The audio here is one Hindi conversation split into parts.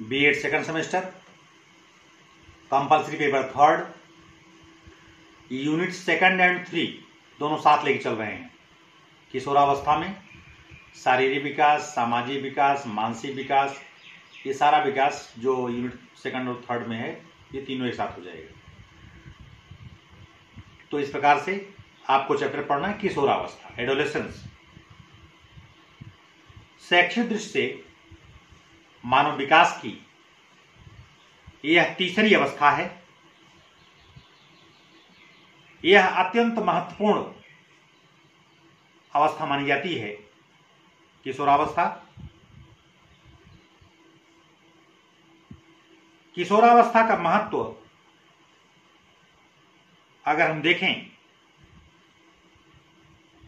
BEd second semester, compulsory paper third, unit second and 3 दोनों साथ लेके चल रहे हैं। किशोरावस्था में शारीरिक विकास, सामाजिक विकास, मानसिक विकास, ये सारा विकास जो यूनिट सेकंड और थर्ड में है, ये तीनों एक साथ हो जाएगा। तो इस प्रकार से आपको चैप्टर पढ़ना है किशोरावस्था, एडोलेसेंस। शैक्षिक दृष्टि से मानव विकास की यह तीसरी अवस्था है। यह अत्यंत महत्वपूर्ण अवस्था मानी जाती है किशोरावस्था। किशोरावस्था का महत्व अगर हम देखें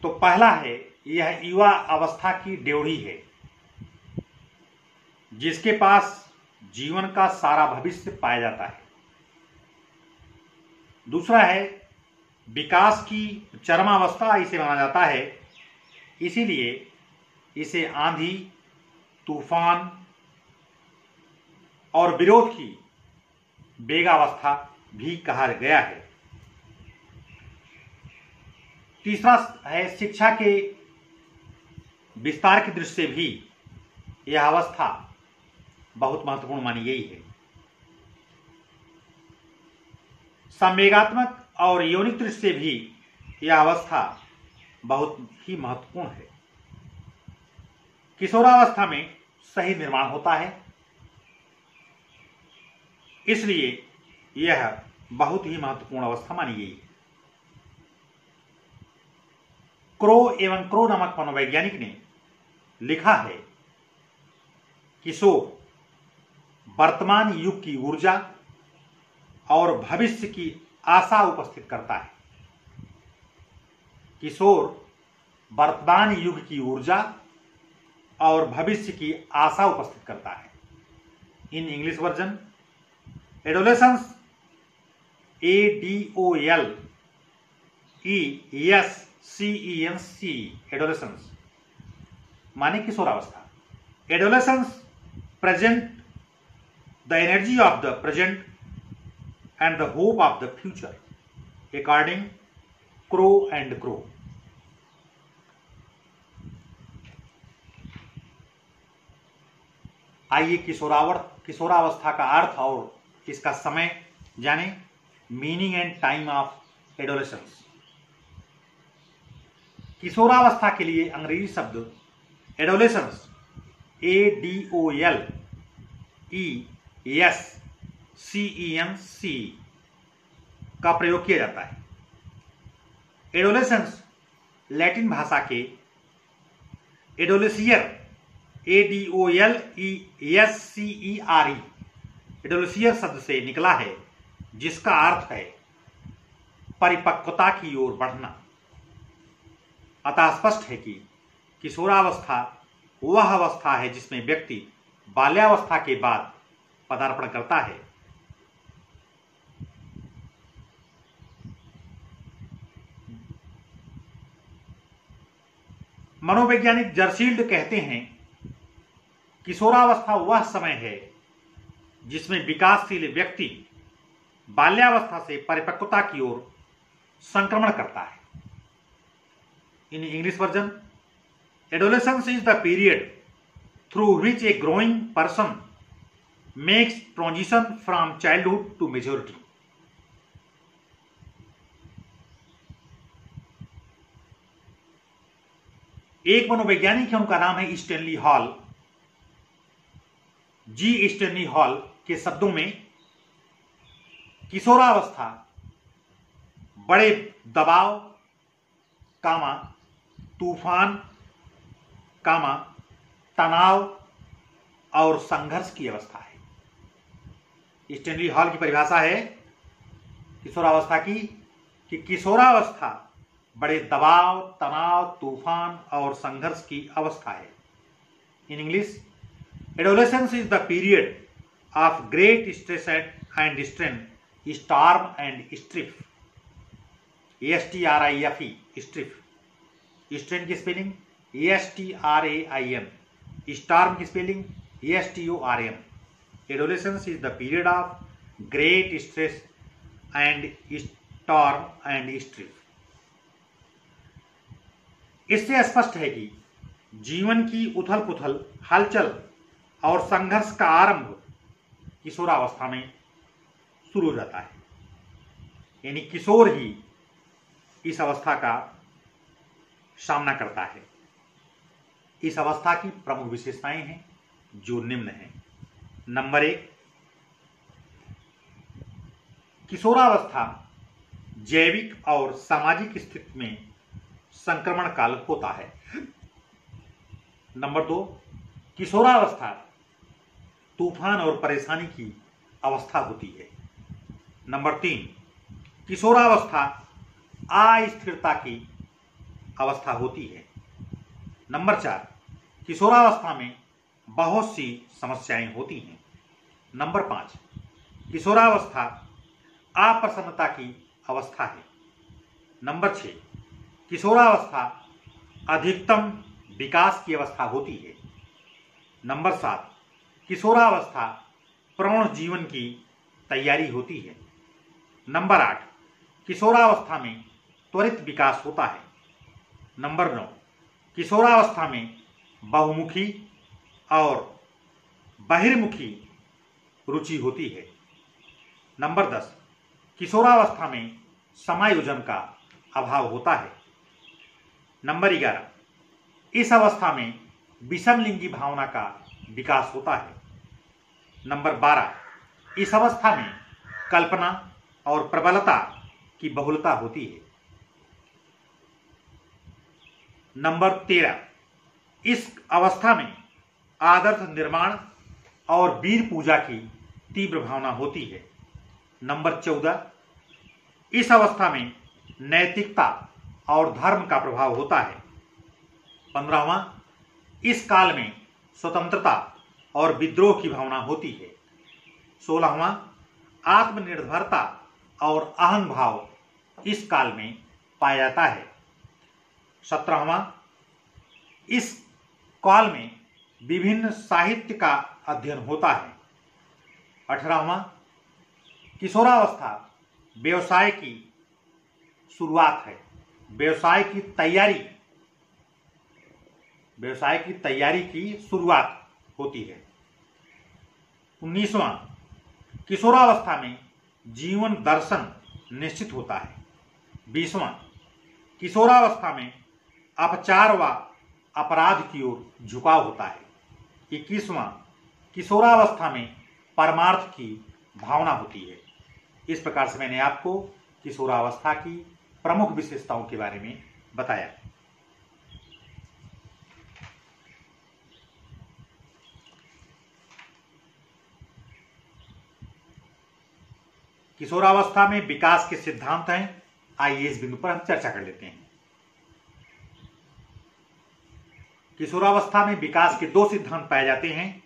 तो पहला है, यह युवा अवस्था की ड्योढ़ी है जिसके पास जीवन का सारा भविष्य पाया जाता है। दूसरा है, विकास की चरमावस्था इसे माना जाता है, इसीलिए इसे आंधी, तूफान और विरोध की वेगावस्था भी कहा गया है। तीसरा है, शिक्षा के विस्तार की दृष्टि से भी यह अवस्था बहुत महत्वपूर्ण मानी गई है। संवेगात्मक और यौनिक दृष्टि से भी यह अवस्था बहुत ही महत्वपूर्ण है। किशोरावस्था में सही निर्माण होता है, इसलिए यह बहुत ही महत्वपूर्ण अवस्था मानी गई है। क्रो एवं क्रो नामक मनोवैज्ञानिक ने लिखा है, किशोर वर्तमान युग की ऊर्जा और भविष्य की आशा उपस्थित करता है। किशोर वर्तमान युग की ऊर्जा और भविष्य की आशा उपस्थित करता है। In English version, adolescence ADOLESCENCE, adolescence माने किशोरावस्था। Adolescence present the energy of the present and the hope of the future according Crow and Crow। आइए किशोरावस्था का अर्थ और इसका समय जाने। Meaning and time of adolescence. किशोरावस्था के लिए अंग्रेजी शब्द एडोलेसेंस ADOLESCENCE का प्रयोग किया जाता है। एडोलेसेंस लैटिन भाषा के एडोलेसियर ADOLESCERE एडोलेसियर शब्द से निकला है, जिसका अर्थ है परिपक्वता की ओर बढ़ना। अतः स्पष्ट है कि किशोरावस्था वह अवस्था है जिसमें व्यक्ति बाल्यावस्था के बाद पदार्पण करता है। मनोवैज्ञानिक जर्सील्ड कहते हैं, किशोरावस्था वह समय है जिसमें विकासशील व्यक्ति बाल्यावस्था से परिपक्वता की ओर संक्रमण करता है। In English version, adolescence is the period through which a growing person makes transition from childhood to maturity। एक मनोवैज्ञानिक है, उनका नाम है स्टैनली हॉल। जी स्टैनली हॉल के शब्दों में, किशोरावस्था बड़े दबाव, कामा तूफान, कामा तनाव और संघर्ष की अवस्था है। स्टैनली हॉल की परिभाषा है किशोरावस्था की कि किशोरावस्था बड़े दबाव, तनाव, तूफान और संघर्ष की अवस्था है। In English, adolescence is the period of great stress and strain, storm and strife, STRIFE, strife. Strain की स्पेलिंग STRAIN, स्टॉर्म की spelling STORM, adolescence is the period of great stress and storm and stress. इससे स्पष्ट है कि जीवन की उथल पुथल, हलचल और संघर्ष का आरंभ किशोरावस्था में शुरू हो जाता है। यानी किशोर ही इस अवस्था का सामना करता है। इस अवस्था की प्रमुख विशेषताएं हैं जो निम्न हैं। नंबर 1, किशोरावस्था जैविक और सामाजिक स्थिति में संक्रमण काल होता है। नंबर 2, किशोरावस्था तूफान और परेशानी की अवस्था होती है। नंबर 3, किशोरावस्था अस्थिरता की अवस्था होती है। नंबर 4, किशोरावस्था में बहुत सी समस्याएं होती हैं। नंबर 5, किशोरावस्था अप्रसन्नता की अवस्था है। नंबर 6, किशोरावस्था अधिकतम विकास की अवस्था होती है। नंबर 7, किशोरावस्था प्रौढ़ जीवन की तैयारी होती है। नंबर 8, किशोरावस्था में त्वरित विकास होता है। नंबर 9, किशोरावस्था में बहुमुखी और बहिर्मुखी रुचि होती है। नंबर 10, किशोरावस्था में समायोजन का अभाव होता है। नंबर 11, इस अवस्था में विषमलिंगी भावना का विकास होता है। नंबर 12, इस अवस्था में कल्पना और प्रबलता की बहुलता होती है। नंबर 13, इस अवस्था में आदर्श निर्माण और वीर पूजा की तीव्र भावना होती है। नंबर 14, इस अवस्था में नैतिकता और धर्म का प्रभाव होता है। 15वां, इस काल में स्वतंत्रता और विद्रोह की भावना होती है। 16वां, आत्मनिर्भरता और अहंग भाव इस काल में पाया जाता है। 17वां, इस काल में विभिन्न साहित्य का अध्ययन होता है। 18वां, किशोरावस्था व्यवसाय की शुरुआत है। व्यवसाय की तैयारी की शुरुआत होती है। 19वां, किशोरावस्था में जीवन दर्शन निश्चित होता है। 20वां, किशोरावस्था में अपचार व अपराध की ओर झुकाव होता है। 21वां, किशोरावस्था में परमार्थ की भावना होती है। इस प्रकार से मैंने आपको किशोरावस्था की प्रमुख विशेषताओं के बारे में बताया। किशोरावस्था में विकास के सिद्धांत हैं। आइए इस बिंदु पर हम चर्चा कर लेते हैं। किशोरावस्था में विकास के 2 सिद्धांत पाए जाते हैं।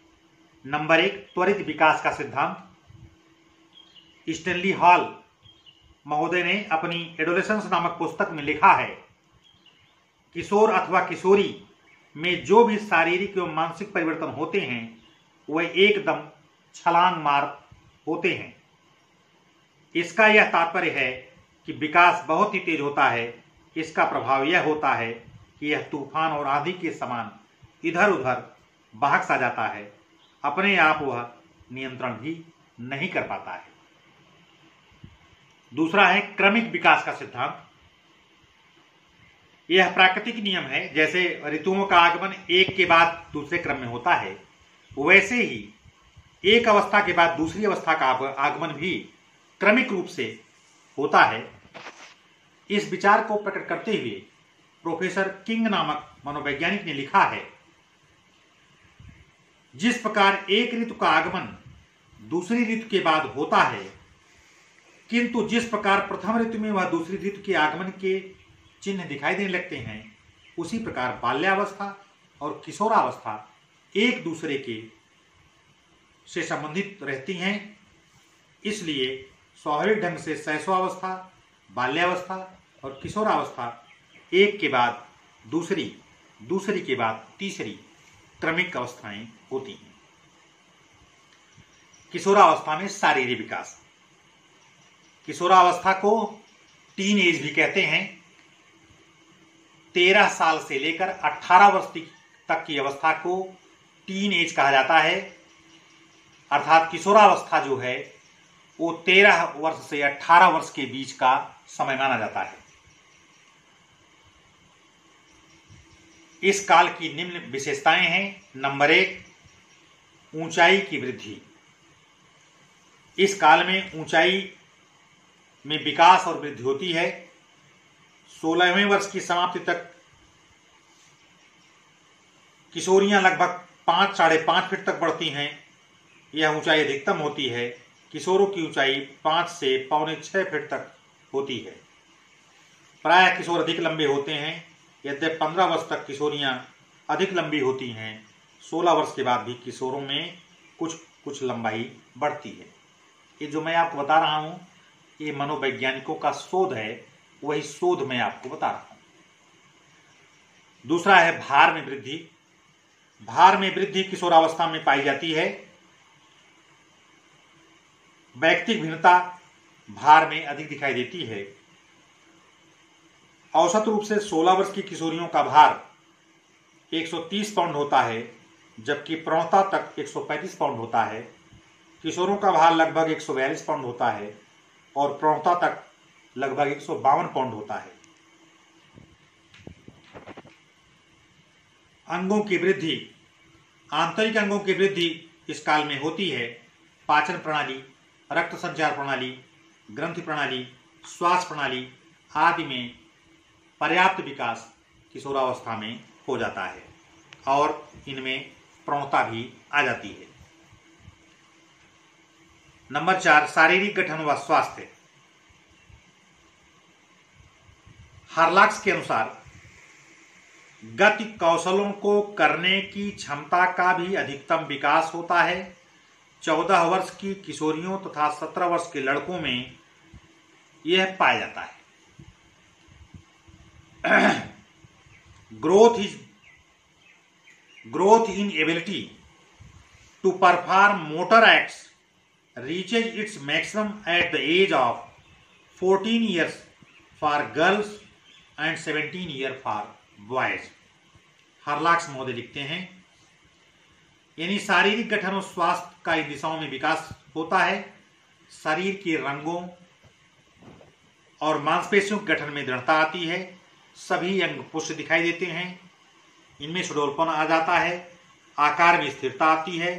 नंबर 1, त्वरित विकास का सिद्धांत। स्टैनली हॉल महोदय ने अपनी एडोलेसेंस नामक पुस्तक में लिखा है, किशोर अथवा किशोरी में जो भी शारीरिक एवं मानसिक परिवर्तन होते हैं वह एकदम छलांग मार होते हैं। इसका यह तात्पर्य है कि विकास बहुत ही तेज होता है। इसका प्रभाव यह होता है कि यह तूफान और आंधी के समान इधर उधर बहक सा जाता है। अपने आप वह नियंत्रण भी नहीं कर पाता है। दूसरा है क्रमिक विकास का सिद्धांत। यह प्राकृतिक नियम है। जैसे ऋतुओं का आगमन एक के बाद दूसरे क्रम में होता है, वैसे ही एक अवस्था के बाद दूसरी अवस्था का आगमन भी क्रमिक रूप से होता है। इस विचार को प्रकट करते हुए प्रोफेसर किंग नामक मनोवैज्ञानिक ने लिखा है, जिस प्रकार एक ऋतु का आगमन दूसरी ऋतु के बाद होता है, किंतु जिस प्रकार प्रथम ऋतु में वह दूसरी ऋतु के आगमन के चिन्ह दिखाई देने लगते हैं, उसी प्रकार बाल्यावस्था और किशोरावस्था एक दूसरे के से संबंधित रहती हैं। इसलिए स्वाभाविक ढंग से शैशवावस्था, बाल्यावस्था और किशोरावस्था एक के बाद दूसरी, दूसरी के बाद तीसरी क्रमिक अवस्थाएं होती हैं। किशोरावस्था में शारीरिक विकास। किशोरावस्था को टीन एज भी कहते हैं। 13 साल से लेकर 18 वर्ष तक की अवस्था को टीन एज कहा जाता है। अर्थात किशोरावस्था जो है वो 13 वर्ष से 18 वर्ष के बीच का समय माना जाता है। इस काल की निम्न विशेषताएं हैं। नंबर 1, ऊंचाई की वृद्धि। इस काल में ऊंचाई में विकास और वृद्धि होती है। 16वें वर्ष की समाप्ति तक किशोरियां लगभग 5 साढ़े 5 फीट तक बढ़ती हैं। यह ऊंचाई अधिकतम होती है। किशोरों की ऊंचाई 5 से पौने 6 फीट तक होती है। प्रायः किशोर अधिक लंबे होते हैं। यद्यपि 15 वर्ष तक किशोरियां अधिक लंबी होती हैं, 16 वर्ष के बाद भी किशोरों में कुछ लंबाई बढ़ती है। ये जो मैं आपको बता रहा हूँ ये मनोवैज्ञानिकों का शोध है, वही शोध मैं आपको बता रहा हूँ। दूसरा है भार में वृद्धि। भार में वृद्धि किशोरावस्था में पाई जाती है। वैयक्तिक भिन्नता भार में अधिक दिखाई देती है। औसत रूप से 16 वर्ष की किशोरियों का भार 130 पाउंड होता है, जबकि प्रौढ़ता तक 135 पाउंड होता है। किशोरों का भार लगभग 142 पाउंड होता है और प्रौढ़ता तक लगभग 152 पाउंड होता है। अंगों की वृद्धि। आंतरिक अंगों की वृद्धि इस काल में होती है। पाचन प्रणाली, रक्त संचार प्रणाली, ग्रंथि प्रणाली, श्वास प्रणाली आदि में पर्याप्त विकास किशोरावस्था में हो जाता है और इनमें प्रौढ़ता भी आ जाती है। नंबर 4, शारीरिक गठन व स्वास्थ्य। हार्लॉक्स के अनुसार गति कौशलों को करने की क्षमता का भी अधिकतम विकास होता है। 14 वर्ष की किशोरियों तथा 17 वर्ष के लड़कों में यह पाया जाता है। growth in ability to perform motor acts reaches its maximum at the age of 14 years for girls and 17 years for boys। हार्लॉक्स महोदय लिखते हैं, यानी शारीरिक गठन और स्वास्थ्य का इन दिशाओं में विकास होता है। शरीर के रंगों और मांसपेशियों के गठन में दृढ़ता आती है। सभी अंग पुष्ट दिखाई देते हैं। इनमें सुडौलपन आ जाता है। आकार में स्थिरता आती है।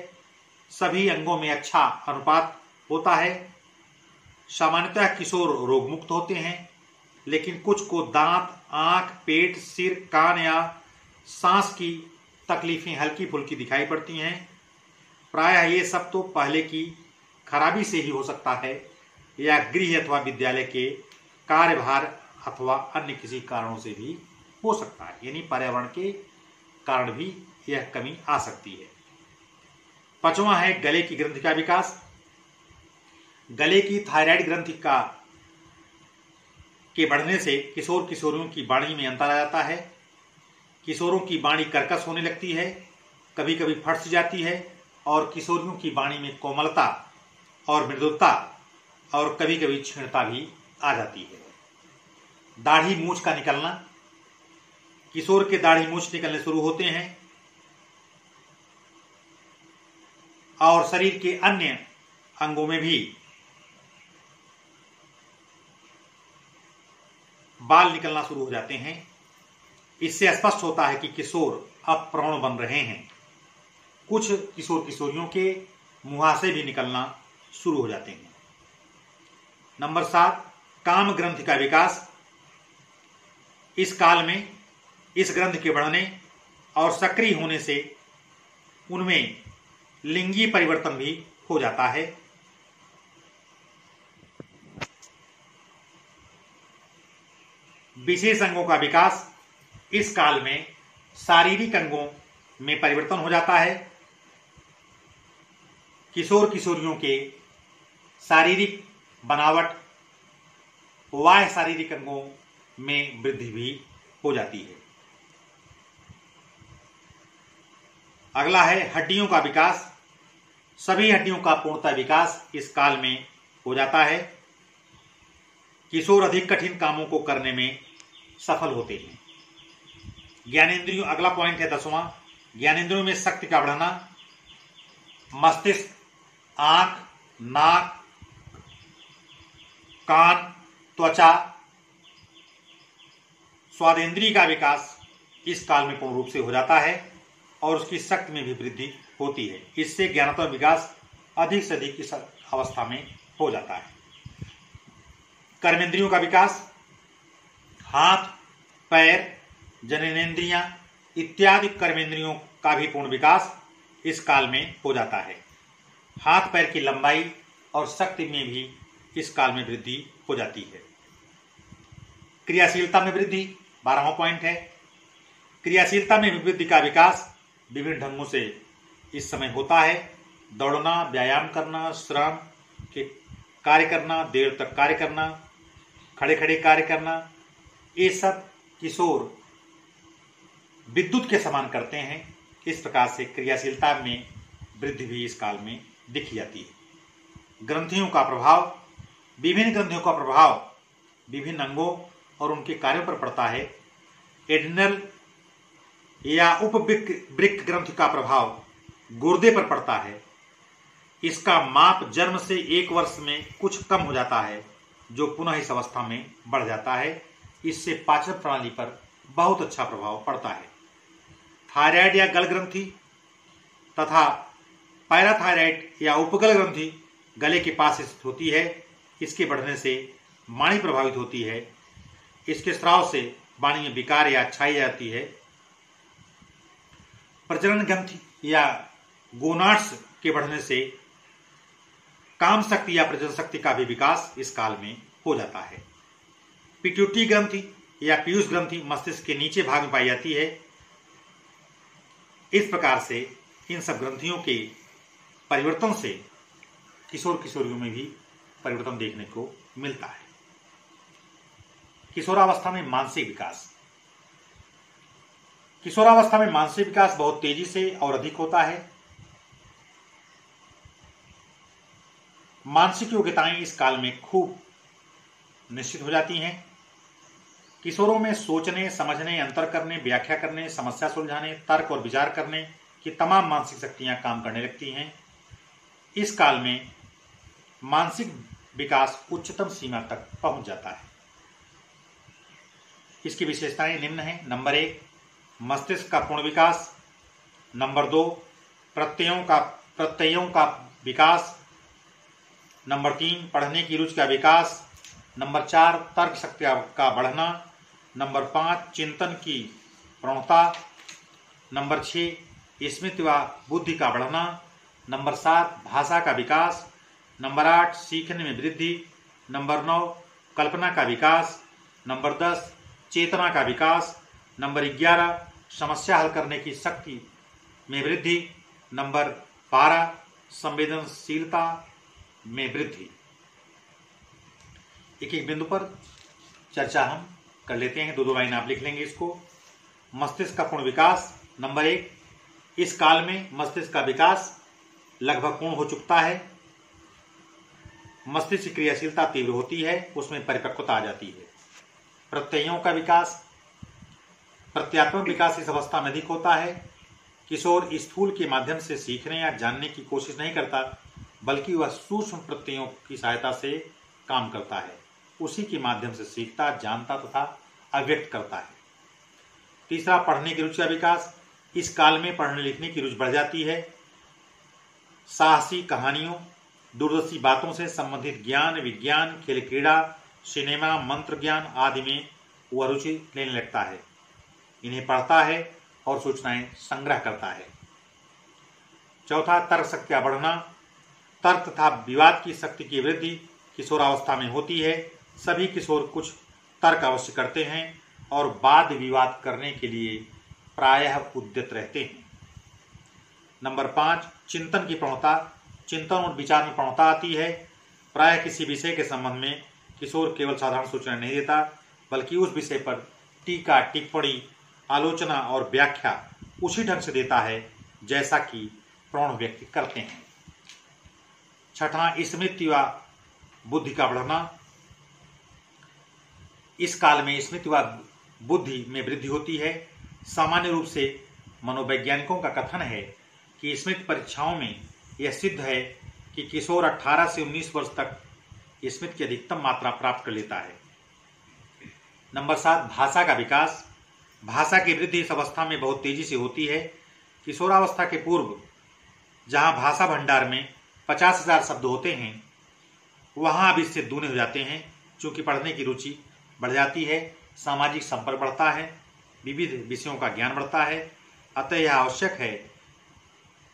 सभी अंगों में अच्छा अनुपात होता है। सामान्यतः किशोर रोगमुक्त होते हैं, लेकिन कुछ को दांत, आंख, पेट, सिर, कान या सांस की तकलीफें हल्की फुल्की दिखाई पड़ती हैं। प्रायः ये सब तो पहले की खराबी से ही हो सकता है या गृह अथवा विद्यालय के कार्यभार अथवा अन्य किसी कारणों से भी हो सकता है, यानी पर्यावरण के कारण भी यह कमी आ सकती है। 5वां है गले की ग्रंथि का विकास। गले की थायराइड ग्रंथि के बढ़ने से किशोर किशोरियों की वाणी में अंतर आ जाता है। किशोरों की वाणी कर्कश होने लगती है, कभी कभी फट सी जाती है और किशोरियों की वाणी में कोमलता और मृदुता और कभी कभी क्षीणता भी आ जाती है। दाढ़ी मूछ का निकलना। किशोर के दाढ़ी मूछ निकलने शुरू होते हैं और शरीर के अन्य अंगों में भी बाल निकलना शुरू हो जाते हैं। इससे स्पष्ट होता है कि किशोर अब प्रौढ़ बन रहे हैं। कुछ किशोर किशोरियों के मुहासे भी निकलना शुरू हो जाते हैं। नंबर 7, काम ग्रंथि का विकास। इस काल में इस ग्रंथि के बढ़ने और सक्रिय होने से उनमें लिंगी परिवर्तन भी हो जाता है। विशेष अंगों का विकास। इस काल में शारीरिक अंगों में परिवर्तन हो जाता है। किशोर किशोरियों के शारीरिक बनावट, बाह्य शारीरिक अंगों में वृद्धि भी हो जाती है। अगला है हड्डियों का विकास। सभी हड्डियों का पूर्णतः विकास इस काल में हो जाता है। किशोर अधिक कठिन कामों को करने में सफल होते हैं। ज्ञानेंद्रियों, अगला पॉइंट है 10वां, ज्ञानेंद्रियों में शक्ति का बढ़ना। मस्तिष्क, आंख, नाक, कान, त्वचा, स्वादेंद्रिय का विकास इस काल में पूर्ण रूप से हो जाता है और उसकी शक्ति में भी वृद्धि होती है। इससे ज्ञानात्मक विकास अधिक से अधिक इस अवस्था में हो जाता है। कर्मेंद्रियों का विकास, हाथ, पैर, जननेंद्रियां इत्यादि कर्मेंद्रियों का भी पूर्ण विकास इस काल में हो जाता है। हाथ पैर की लंबाई और शक्ति में भी इस काल में वृद्धि हो जाती है। क्रियाशीलता में वृद्धि 12वां पॉइंट है। क्रियाशीलता में वृद्धि का विकास विभिन्न ढंगों से इस समय होता है। दौड़ना, व्यायाम करना, श्रम के कार्य करना, देर तक कार्य करना, खड़े खड़े कार्य करना, ये सब किशोर विद्युत के समान करते हैं। इस प्रकार से क्रियाशीलता में वृद्धि भी इस काल में दिखी जाती है। ग्रंथियों का प्रभाव, विभिन्न ग्रंथियों का प्रभाव विभिन्न अंगों और उनके कार्यों पर पड़ता है। एड्रिनल या उपवृक्क ग्रंथि का प्रभाव गुर्दे पर पड़ता है। इसका माप जन्म से 1 वर्ष में कुछ कम हो जाता है, जो पुनः इस अवस्था में बढ़ जाता है। इससे पाचन प्रणाली पर बहुत अच्छा प्रभाव पड़ता है। थायराइड या गल ग्रंथि तथा पैराथायराइड या उपगल ग्रंथि गले के पास स्थित होती है। इसके बढ़ने से वाणी प्रभावित होती है। इसके स्राव से वाणी में विकार या छाई जाती है। प्रजनन ग्रंथि या गोनाड्स के बढ़ने से काम शक्ति या प्रजनन शक्ति का भी विकास इस काल में हो जाता है। पिट्यूटरी ग्रंथि या पीयूष ग्रंथि मस्तिष्क के नीचे भाग में पाई जाती है। इस प्रकार से इन सब ग्रंथियों के परिवर्तन से किशोर किशोरियों में भी परिवर्तन देखने को मिलता है। किशोरावस्था में मानसिक विकास, किशोरावस्था में मानसिक विकास बहुत तेजी से और अधिक होता है। मानसिक योग्यताएं इस काल में खूब निश्चित हो जाती हैं। किशोरों में सोचने, समझने, अंतर करने, व्याख्या करने, समस्या सुलझाने, तर्क और विचार करने की तमाम मानसिक शक्तियां काम करने लगती हैं। इस काल में मानसिक विकास उच्चतम सीमा तक पहुंच जाता है। इसकी विशेषताएं निम्न हैं। नंबर 1, मस्तिष्क का पूर्ण विकास। नंबर 2, प्रत्ययों का विकास। नंबर 3, पढ़ने की रुचि का विकास। नंबर 4, तर्क शक्ति का बढ़ना। नंबर 5, चिंतन की प्रवणता। नंबर 6, स्मृति व बुद्धि का बढ़ना। नंबर 7, भाषा का विकास। नंबर 8, सीखने में वृद्धि। नंबर 9, कल्पना का विकास। नंबर 10, चेतना का विकास। नंबर 11, समस्या हल करने की शक्ति में वृद्धि। नंबर 12, संवेदनशीलता में वृद्धि। एक एक बिंदु पर चर्चा हम कर लेते हैं। 2-2 लाइन आप लिख लेंगे इसको। मस्तिष्क का पूर्ण विकास। नंबर 1, इस काल में मस्तिष्क का विकास लगभग पूर्ण हो चुकता है। मस्तिष्क की क्रियाशीलता तीव्र होती है, उसमें परिपक्वता आ जाती है। प्रत्ययों का विकास, प्रत्यात्मक विकास इस अवस्था में अधिक होता है। किशोर स्थूल के माध्यम से सीखने या जानने की कोशिश नहीं करता, बल्कि वह सूक्ष्म प्रत्ययों की सहायता से काम करता है। उसी के माध्यम से सीखता, जानता तथा अभिव्यक्त करता है। तीसरा, पढ़ने की रुचि का विकास। इस काल में पढ़ने लिखने की रुचि बढ़ जाती है। साहसी कहानियों, दूरदर्शी बातों से संबंधित ज्ञान, विज्ञान, खेल क्रीड़ा, सिनेमा, मंत्र ज्ञान आदि में वह रुचि लेने लगता है। इन्हें पढ़ता है और सूचनाएं संग्रह करता है। चौथा, तर्क शक्ति का बढ़ना। तर्क तथा विवाद की शक्ति की वृद्धि किशोरावस्था में होती है। सभी किशोर कुछ तर्क अवश्य करते हैं और वाद विवाद करने के लिए प्रायः उद्यत रहते हैं। नंबर 5, चिंतन की प्रवणता। चिंतन और विचार में प्रवणता आती है। प्रायः किसी विषय के संबंध में किशोर केवल साधारण सूचना नहीं देता, बल्कि उस विषय पर टीका, टिप्पणी, आलोचना और व्याख्या उसी ढंग से देता है जैसा कि प्रौढ़ व्यक्ति करते हैं। छठा, स्मृति व बुद्धि का बढ़ना। इस काल में स्मृति व बुद्धि में वृद्धि होती है। सामान्य रूप से मनोवैज्ञानिकों का कथन है कि स्मृति परीक्षाओं में यह सिद्ध है कि किशोर 18 से 19 वर्ष तक स्मृति की अधिकतम मात्रा प्राप्त कर लेता है। नंबर 7, भाषा का विकास। भाषा की वृद्धि इस अवस्था में बहुत तेजी से होती है। किशोरावस्था के पूर्व जहां भाषा भंडार में 50,000 शब्द होते हैं, वहां अब इससे दूने हो जाते हैं। चूंकि पढ़ने की रुचि बढ़ जाती है, सामाजिक संपर्क बढ़ता है, विविध विषयों का ज्ञान बढ़ता है। अतः यह आवश्यक है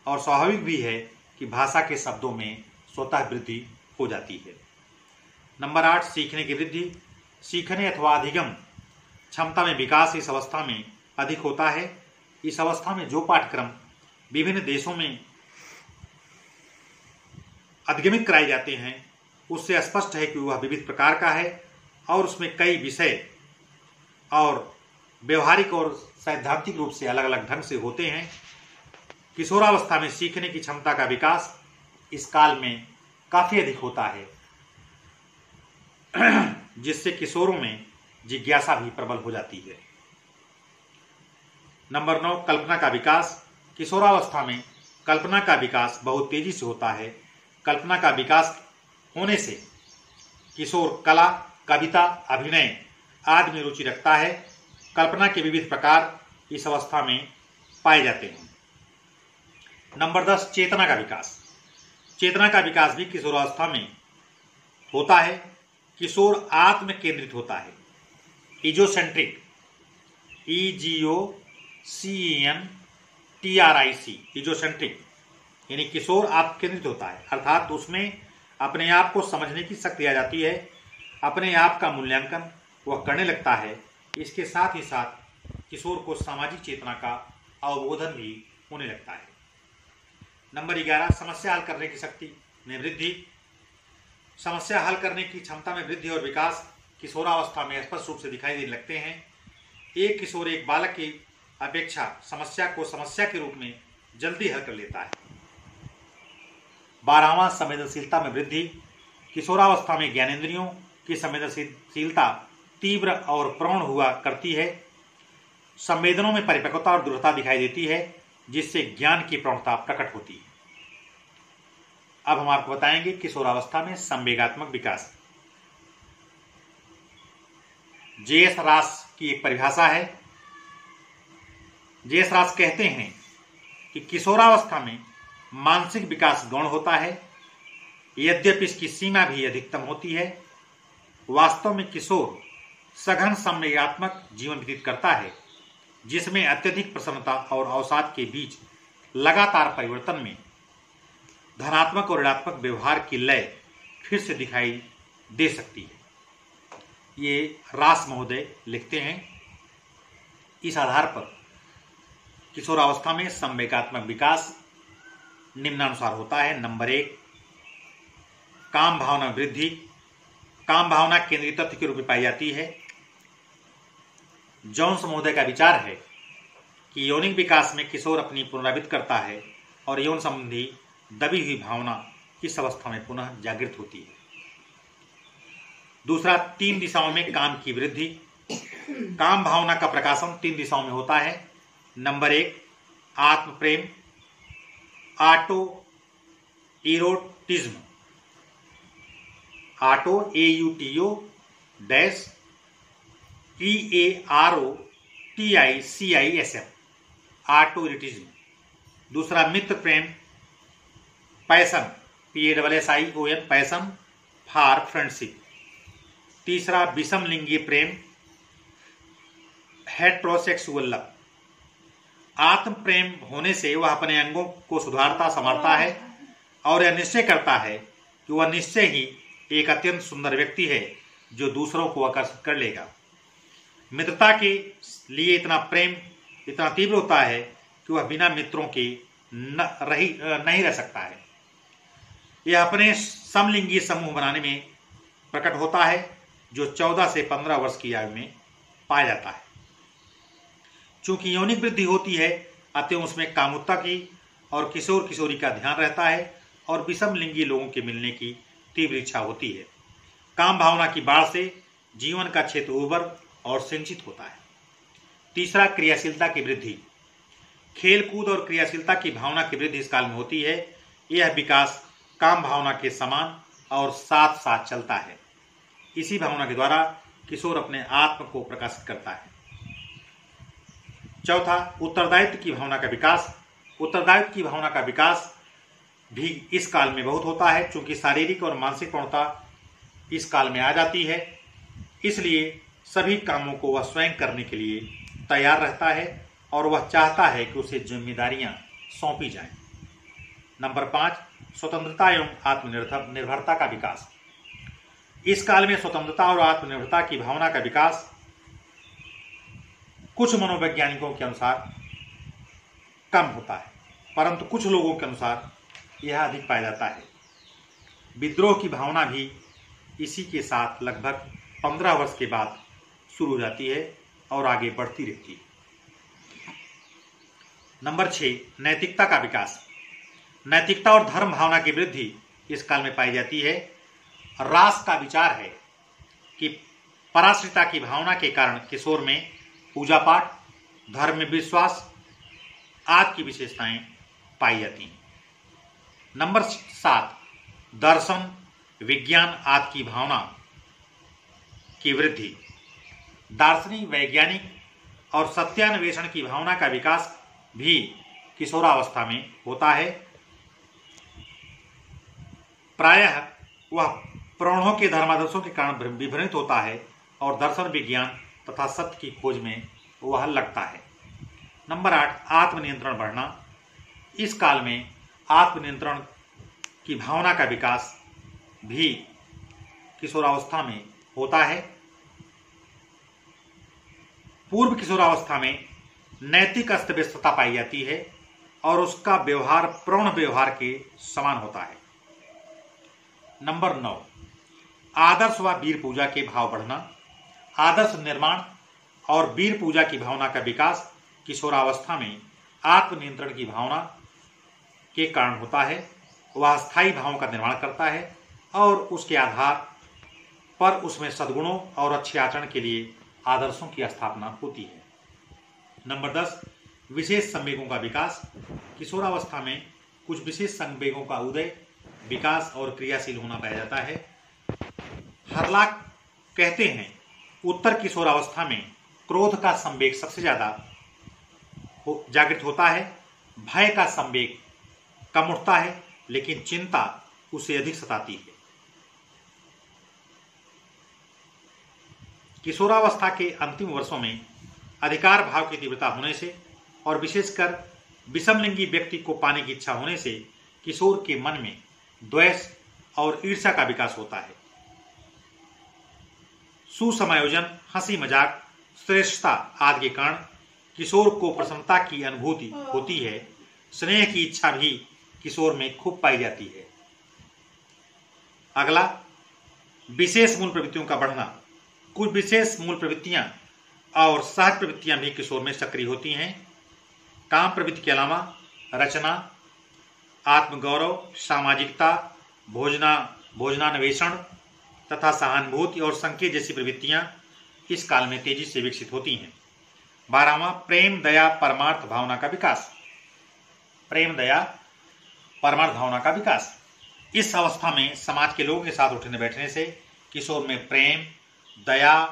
और स्वाभाविक भी है कि भाषा के शब्दों में स्वतः वृद्धि हो जाती है। नंबर 8, सीखने की वृद्धि। सीखने अथवा अधिगम क्षमता में विकास इस अवस्था में अधिक होता है। इस अवस्था में जो पाठ्यक्रम विभिन्न देशों में अधिगमित कराए जाते हैं, उससे स्पष्ट है कि वह विविध प्रकार का है और उसमें कई विषय और व्यवहारिक और सैद्धांतिक रूप से अलग अलग ढंग से होते हैं। किशोरावस्था में सीखने की क्षमता का विकास इस काल में काफी अधिक होता है, जिससे किशोरों में जिज्ञासा भी प्रबल हो जाती है। नंबर 9, कल्पना का विकास। किशोरावस्था में कल्पना का विकास बहुत तेजी से होता है। कल्पना का विकास होने से किशोर कला, कविता, अभिनय आदि में रुचि रखता है। कल्पना के विविध प्रकार इस अवस्था में पाए जाते हैं। नंबर 10, चेतना का विकास। चेतना का विकास भी किशोरावस्था में होता है। किशोर आत्म केंद्रित होता है, इजोसेंट्रिक, EGOCENTRIC, इजोसेंट्रिक यानी किशोर आत्म केंद्रित होता है, अर्थात उसमें अपने आप को समझने की शक्ति आ जाती है। अपने आप का मूल्यांकन वह करने लगता है। इसके साथ ही साथ किशोर को सामाजिक चेतना का अवबोधन भी होने लगता है। नंबर 11, समस्या हल करने की शक्ति में वृद्धि। समस्या हल करने की क्षमता में वृद्धि और विकास किशोरावस्था में स्पष्ट रूप से दिखाई देने लगते हैं। एक किशोर एक बालक की अपेक्षा समस्या को समस्या के रूप में जल्दी हल कर लेता है। 12वां, संवेदनशीलता में वृद्धि। किशोरावस्था में ज्ञानेंद्रियों की संवेदनशीलता तीव्र और प्रौढ़ हुआ करती है। संवेदनों में परिपक्वता और दृढ़ता दिखाई देती है, जिससे ज्ञान की प्रौढ़ता प्रकट होती है। अब हम आपको बताएंगे किशोरावस्था में संवेगात्मक विकास। जे.एस. रास की एक परिभाषा है। जे.एस. रास कहते हैं कि किशोरावस्था में मानसिक विकास गौण होता है, यद्यपि इसकी सीमा भी अधिकतम होती है। वास्तव में किशोर सघन संवेगात्मक जीवन व्यतीत करता है, जिसमें अत्यधिक प्रसन्नता और अवसाद के बीच लगातार परिवर्तन में धनात्मक और ऋणात्मक व्यवहार की लय फिर से दिखाई दे सकती है। ये रास महोदय लिखते हैं। इस आधार पर किशोरावस्था में संवेगात्मक विकास निम्नानुसार होता है। नंबर 1, काम भावना वृद्धि। काम भावना केंद्रीय तथ्य के रूप में पाई जाती है। जॉन्स महोदय का विचार है कि यौनिक विकास में किशोर अपनी पुनरावृत्ति करता है और यौन संबंधी दबी हुई भावना इस अवस्था में पुनः जागृत होती है। दूसरा, 3 दिशाओं में काम की वृद्धि। काम भावना का प्रकाशन 3 दिशाओं में होता है। नंबर 1, आत्म प्रेम, auto eroticism, auto AUTO EAROTICISM, auto eroticism. दूसरा, मित्र प्रेम, passion, PASSION, passion for friendship. तीसरा, विषम लिंगीय प्रेम, हेट्रोसेक्सुअल लव। आत्म प्रेम होने से वह अपने अंगों को सुधारता संवारता है और यह निश्चय करता है कि वह निश्चय ही एक अत्यंत सुंदर व्यक्ति है जो दूसरों को आकर्षित कर लेगा। मित्रता के लिए इतना प्रेम इतना तीव्र होता है कि वह बिना मित्रों के नहीं रह सकता है। यह अपने समलिंगी समूह बनाने में प्रकट होता है, जो 14 से 15 वर्ष की आयु में पाया जाता है। चूंकि यौनिक वृद्धि होती है, अतः उसमें कामुकता की और किशोर किशोरी का ध्यान रहता है और विषम लिंगी लोगों के मिलने की तीव्र इच्छा होती है। काम भावना की बाढ़ से जीवन का क्षेत्र उर्वर और सिंचित होता है। तीसरा, क्रियाशीलता की वृद्धि। खेलकूद और क्रियाशीलता की भावना की वृद्धि इस काल में होती है। यह विकास काम भावना के समान और साथ साथ चलता है। इसी भावना के द्वारा किशोर अपने आत्म को प्रकाशित करता है। चौथा, उत्तरदायित्व की भावना का विकास। उत्तरदायित्व की भावना का विकास भी इस काल में बहुत होता है, क्योंकि शारीरिक और मानसिक पूर्णता इस काल में आ जाती है। इसलिए सभी कामों को वह स्वयं करने के लिए तैयार रहता है और वह चाहता है कि उसे जिम्मेदारियां सौंपी जाएं। नंबर 5, स्वतंत्रता एवं आत्मनिर्भरता का विकास। इस काल में स्वतंत्रता और आत्मनिर्भरता की भावना का विकास कुछ मनोवैज्ञानिकों के अनुसार कम होता है, परंतु कुछ लोगों के अनुसार यह अधिक पाया जाता है। विद्रोह की भावना भी इसी के साथ लगभग 15 वर्ष के बाद शुरू हो जाती है और आगे बढ़ती रहती है। नंबर 6, नैतिकता का विकास। नैतिकता और धर्म भावना की वृद्धि इस काल में पाई जाती है। रास का विचार है कि पराश्रिता की भावना के कारण किशोर में पूजा पाठ, धर्म में विश्वास आदि की विशेषताएं पाई जाती हैं। नंबर 7, दर्शन, विज्ञान आदि की भावना की वृद्धि। दार्शनिक, वैज्ञानिक और सत्यान्वेषण की भावना का विकास भी किशोरावस्था में होता है। प्रायः वह प्रणों के धर्मादर्शों के कारण विभ्रमित होता है और दर्शन, विज्ञान तथा सत्य की खोज में वह लगता है। नंबर 8, आत्मनियंत्रण बढ़ना। इस काल में आत्मनियंत्रण की भावना का विकास भी किशोरावस्था में होता है। पूर्व किशोरावस्था में नैतिक अस्तव्यस्तता पाई जाती है और उसका व्यवहार प्रौढ़ व्यवहार के समान होता है। नंबर 9, आदर्श व वीर पूजा के भाव बढ़ना। आदर्श निर्माण और वीर पूजा की भावना का विकास किशोरावस्था में आत्मनियंत्रण की भावना के कारण होता है। वह स्थायी भावों का निर्माण करता है और उसके आधार पर उसमें सद्गुणों और अच्छे आचरण के लिए आदर्शों की स्थापना होती है। नंबर 10, विशेष संवेगों का विकास। किशोरावस्था में कुछ विशेष संवेगों का उदय, विकास और क्रियाशील होना पाया जाता है। हरलाक कहते हैं, उत्तर किशोरावस्था में क्रोध का संवेग सबसे ज्यादा जागृत होता है। भय का संवेग कम उठता है, लेकिन चिंता उसे अधिक सताती है। किशोरावस्था के अंतिम वर्षों में अधिकार भाव की तीव्रता होने से और विशेषकर विषमलिंगी व्यक्ति को पाने की इच्छा होने से किशोर के मन में द्वेष और ईर्ष्या का विकास होता है। सुसमायोजन, हंसी मजाक, श्रेष्ठता आदि के कारण किशोर को प्रसन्नता की अनुभूति होती है। स्नेह की इच्छा भी किशोर में खूब पाई जाती है। अगला, विशेष मूल प्रवृत्तियों का बढ़ना। कुछ विशेष मूल प्रवृत्तियां और सहज प्रवृत्तियां भी किशोर में सक्रिय होती हैं। काम प्रवृत्ति के अलावा रचना, आत्मगौरव, सामाजिकता, भोजनान्वेषण तथा सहानुभूति और संकेत जैसी प्रवृत्तियां इस काल में तेजी से विकसित होती हैं। 12वां, प्रेम, दया, परमार्थ भावना का विकास। प्रेम, दया, परमार्थ भावना का विकास। इस अवस्था में समाज के लोगों के साथ उठने बैठने से किशोर में प्रेम, दया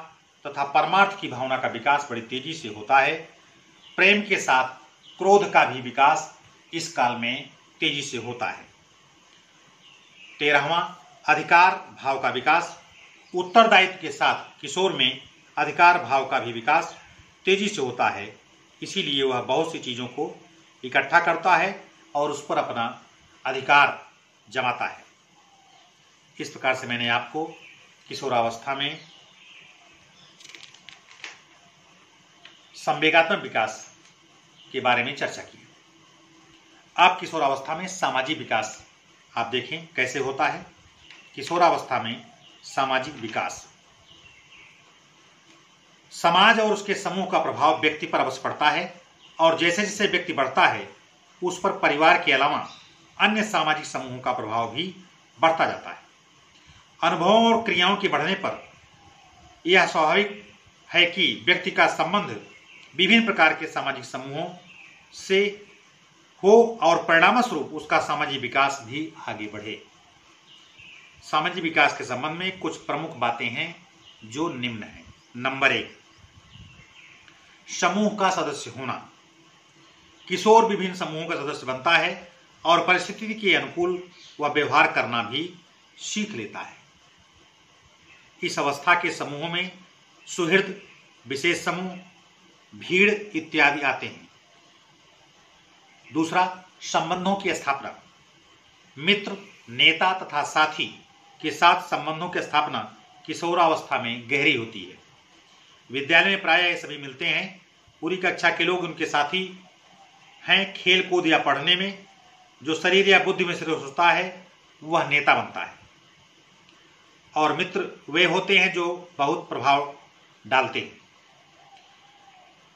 तथा परमार्थ की भावना का विकास बड़ी तेजी से होता है। प्रेम के साथ क्रोध का भी विकास इस काल में तेजी से होता है। 13वां, अधिकार भाव का विकास। उत्तरदायित्व के साथ किशोर में अधिकार भाव का भी विकास तेजी से होता है। इसीलिए वह बहुत सी चीजों को इकट्ठा करता है और उस पर अपना अधिकार जमाता है। इस प्रकार से मैंने आपको किशोरावस्था में संवेगात्मक विकास के बारे में चर्चा की। अब किशोरावस्था में सामाजिक विकास आप देखें कैसे होता है। किशोरावस्था में सामाजिक विकास, समाज और उसके समूह का प्रभाव व्यक्ति पर अवश्य पड़ता है और जैसे जैसे व्यक्ति बढ़ता है उस पर परिवार के अलावा अन्य सामाजिक समूहों का प्रभाव भी बढ़ता जाता है। अनुभवों और क्रियाओं के बढ़ने पर यह स्वाभाविक है कि व्यक्ति का संबंध विभिन्न प्रकार के सामाजिक समूहों से हो और परिणामस्वरूप उसका सामाजिक विकास भी आगे बढ़े। सामाजिक विकास के संबंध में कुछ प्रमुख बातें हैं जो निम्न हैं। नंबर 1, समूह का सदस्य होना। किशोर विभिन्न समूहों का सदस्य बनता है और परिस्थिति के अनुकूल वह व्यवहार करना भी सीख लेता है। इस अवस्था के समूहों में सुहृद, विशेष समूह, भीड़ इत्यादि आते हैं। दूसरा, संबंधों की स्थापना। मित्र, नेता तथा साथी के साथ संबंधों की स्थापना किशोरावस्था में गहरी होती है। विद्यालय में प्रायः ये सभी मिलते हैं। पूरी कक्षा के लोग उनके साथी हैं। खेल कूद या पढ़ने में जो शरीर या बुद्धि में श्रेष्ठ होता है वह नेता बनता है, और मित्र वे होते हैं जो बहुत प्रभाव डालते हैं।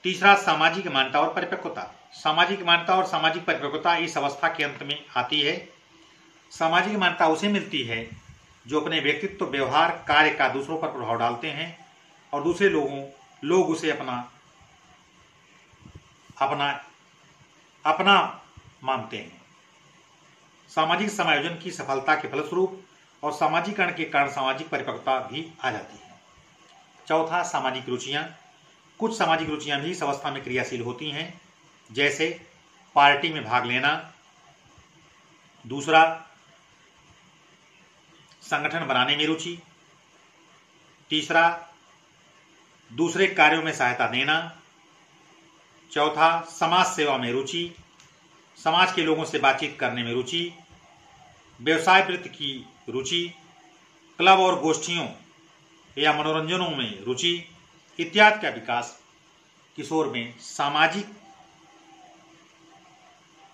तीसरा, सामाजिक मान्यता और परिपक्वता। सामाजिक मान्यता और सामाजिक परिपक्वता इस अवस्था के अंत में आती है। सामाजिक मान्यता उसे मिलती है जो अपने व्यक्तित्व, व्यवहार, कार्य का दूसरों पर प्रभाव डालते हैं और दूसरे लोग उसे अपना मानते हैं। सामाजिक समायोजन की सफलता के फलस्वरूप और सामाजिकरण के कारण सामाजिक परिपक्वता भी आ जाती है। चौथा, सामाजिक रुचियां। कुछ सामाजिक रुचियां भी इस अवस्था में क्रियाशील होती हैं, जैसे पार्टी में भाग लेना। दूसरा, संगठन बनाने में रुचि। तीसरा, दूसरे कार्यों में सहायता देना। चौथा, समाज सेवा में रुचि, समाज के लोगों से बातचीत करने में रुचि, व्यवसाय वृत्ति की रुचि, क्लब और गोष्ठियों या मनोरंजनों में रुचि इत्यादि का विकास किशोर में सामाजिक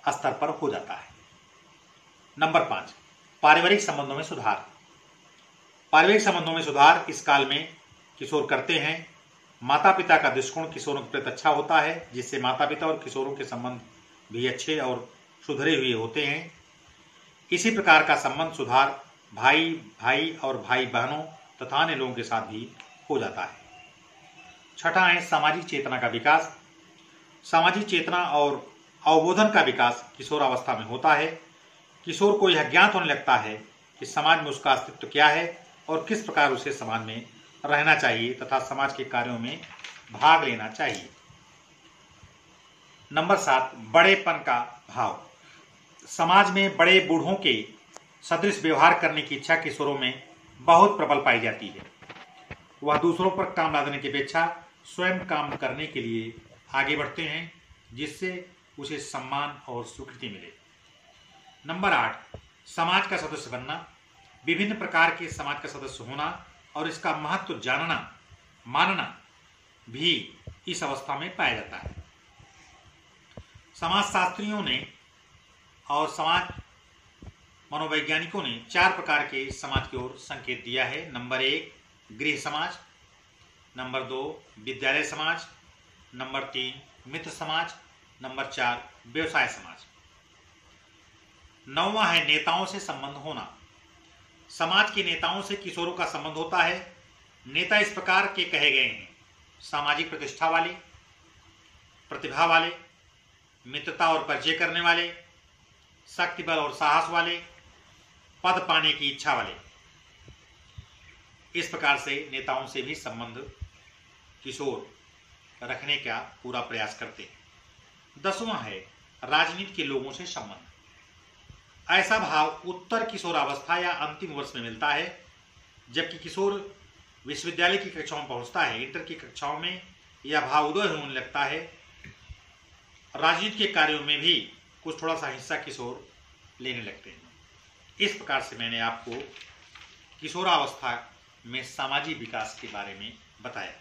स्तर पर हो जाता है। नंबर 5, पारिवारिक संबंधों में सुधार। पारिवारिक संबंधों में सुधार इस काल में किशोर करते हैं। माता पिता का दृष्टिकोण किशोरों के प्रति अच्छा होता है, जिससे माता पिता और किशोरों के संबंध भी अच्छे और सुधरे हुए होते हैं। इसी प्रकार का संबंध सुधार भाई भाई और भाई बहनों तथा अन्य लोगों के साथ भी हो जाता है। छठा है सामाजिक चेतना का विकास। सामाजिक चेतना और अवबोधन का विकास किशोरावस्था में होता है। किशोर को यह ज्ञात होने लगता है कि समाज में उसका अस्तित्व क्या है और किस प्रकार उसे समाज में रहना चाहिए तथा समाज के कार्यों में भाग लेना चाहिए। नंबर 7, बड़ेपन का भाव। समाज में बड़े बूढ़ों के सदृश व्यवहार करने की इच्छा किशोरों में बहुत प्रबल पाई जाती है। वह दूसरों पर काम लादने की अपेक्षा स्वयं काम करने के लिए आगे बढ़ते हैं, जिससे उसे सम्मान और स्वीकृति मिले। नंबर 8, समाज का सदस्य बनना। विभिन्न प्रकार के समाज का सदस्य होना और इसका महत्व जानना मानना भी इस अवस्था में पाया जाता है। समाजशास्त्रियों ने और समाज मनोवैज्ञानिकों ने 4 प्रकार के समाज की ओर संकेत दिया है। नंबर 1, गृह समाज। नंबर 2, विद्यालय समाज। नंबर 3, मित्र समाज। नंबर 4, व्यवसाय समाज। 9वां है नेताओं से संबंध होना। समाज के नेताओं से किशोरों का संबंध होता है। नेता इस प्रकार के कहे गए हैं: सामाजिक प्रतिष्ठा वाले, प्रतिभा वाले, मित्रता और परिचय करने वाले, शक्ति बल और साहस वाले, पद पाने की इच्छा वाले। इस प्रकार से नेताओं से भी संबंध किशोर रखने का पूरा प्रयास करते हैं। 10वां है राजनीति के लोगों से संबंध। ऐसा भाव उत्तर किशोरावस्था या अंतिम वर्ष में मिलता है, जबकि किशोर विश्वविद्यालय की कक्षाओं में पहुंचता है। इंटर की कक्षाओं में यह भाव उदय होने लगता है। राजनीति के कार्यों में भी कुछ थोड़ा सा हिस्सा किशोर लेने लगते हैं। इस प्रकार से मैंने आपको किशोरावस्था में सामाजिक विकास के बारे में बताया।